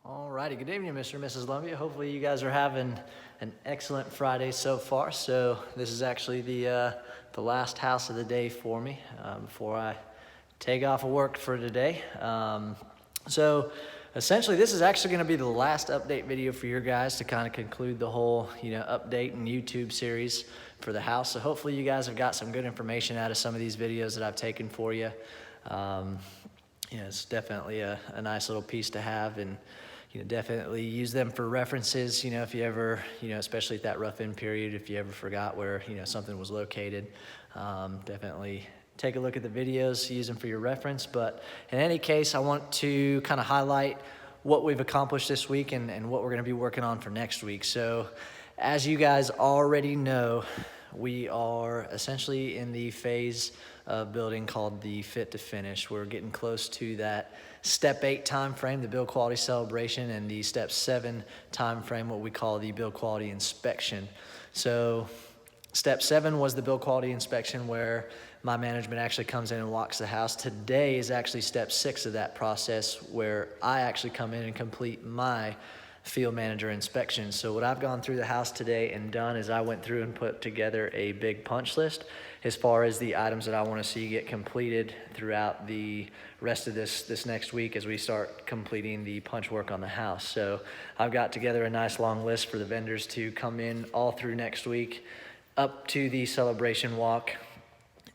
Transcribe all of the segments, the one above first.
Alrighty, good evening, Mr. and Mrs. Lumbia. Hopefully you guys are having an excellent Friday so far. So this is actually the last house of the day for me before I take off of work for today. So essentially this is actually going to be the last update video for your guys to kind of conclude the whole update and YouTube series for the house. So hopefully you guys have got some good information out of some of these videos that I've taken for you. It's definitely a nice little piece to have, and definitely use them for references, if you ever, especially at that rough in period, if you ever forgot where, something was located. Definitely take a look at the videos, use them for your reference. But in any case, I want to kind of highlight what we've accomplished this week and what we're going to be working on for next week. So as you guys already know, we are essentially in the phase of building called the fit to finish. We're getting close to that step 8 time frame, the build quality celebration, and the step 7 time frame, what we call the build quality inspection. So step 7 was the build quality inspection, where my management actually comes in and walks the house. Today is actually step 6 of that process, where I actually come in and complete my field manager inspection. So what I've gone through the house today and done is I went through and put together a big punch list as far as the items that I want to see get completed throughout the rest of this next week as we start completing the punch work on the house. So I've got together a nice long list for the vendors to come in all through next week up to the celebration walk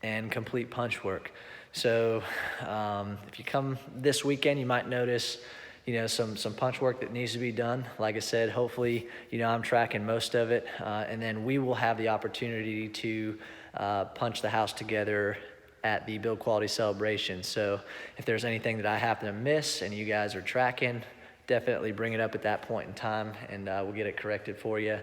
and complete punch work. So if you come this weekend, you might notice some punch work that needs to be done. Like I said, hopefully, I'm tracking most of it. And then we will have the opportunity to punch the house together at the build quality celebration. So if there's anything that I happen to miss and you guys are tracking, definitely bring it up at that point in time, and we'll get it corrected for you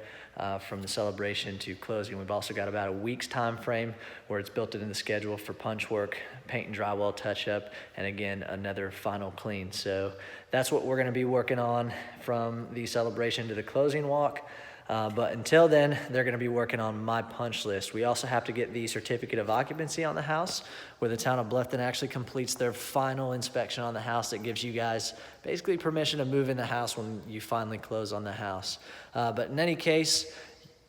from the celebration to closing. We've also got about a week's time frame where it's built into the schedule for punch work, paint and drywall touch-up, and again, another final clean. So that's what we're going to be working on from the celebration to the closing walk. But until then, they're going to be working on my punch list. We also have to get the certificate of occupancy on the house, where the town of Bluffton actually completes their final inspection on the house that gives you guys basically permission to move in the house when you finally close on the house. But in any case,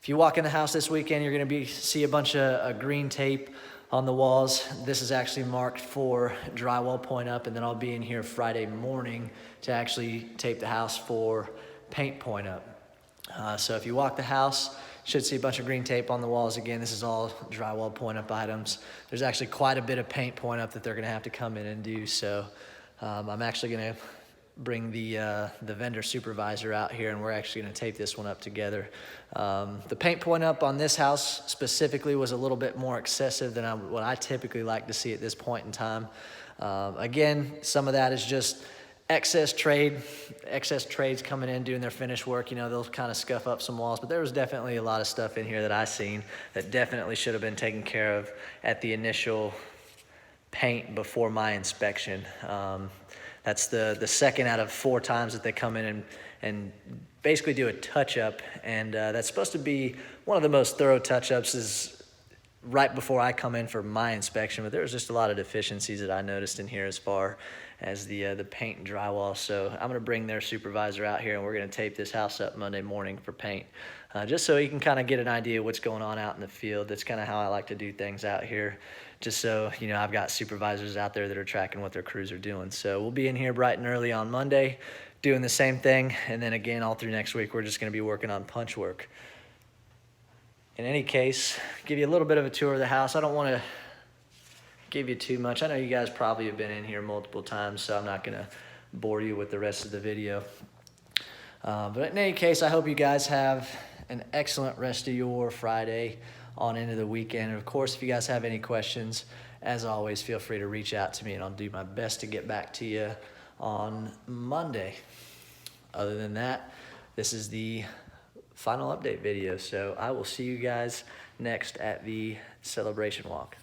if you walk in the house this weekend, you're going to see a bunch of green tape on the walls. This is actually marked for drywall point up, and then I'll be in here Friday morning to actually tape the house for paint point up. So if you walk the house, you should see a bunch of green tape on the walls. Again, this is all drywall point up items. There's actually quite a bit of paint point up that they're going to have to come in and do. So I'm actually going to bring the vendor supervisor out here, and we're actually going to tape this one up together. The paint point up on this house specifically was a little bit more excessive than what I typically like to see at this point in time. Again, some of that is just excess trades coming in doing their finish work. They'll kind of scuff up some walls, but there was definitely a lot of stuff in here that I seen that definitely should have been taken care of at the initial paint before my inspection. That's the second out of 4 times that they come in and basically do a touch-up, and that's supposed to be one of the most thorough touch-ups is right before I come in for my inspection. But there was just a lot of deficiencies that I noticed in here as far as the paint and drywall. So I'm going to bring their supervisor out here, and we're going to tape this house up Monday morning for paint, just so he can kind of get an idea of what's going on out in the field. That's kind of how I like to do things out here, just so I've got supervisors out there that are tracking what their crews are doing. So we'll be in here bright and early on Monday doing the same thing, and then again all through next week we're just going to be working on punch work. In any case, give you a little bit of a tour of the house. I don't want to give you too much. I know you guys probably have been in here multiple times, so I'm not going to bore you with the rest of the video. But in any case, I hope you guys have an excellent rest of your Friday on into the weekend. And of course, if you guys have any questions, as always, feel free to reach out to me, and I'll do my best to get back to you on Monday. Other than that, this is the final update video. So I will see you guys next at the celebration walk.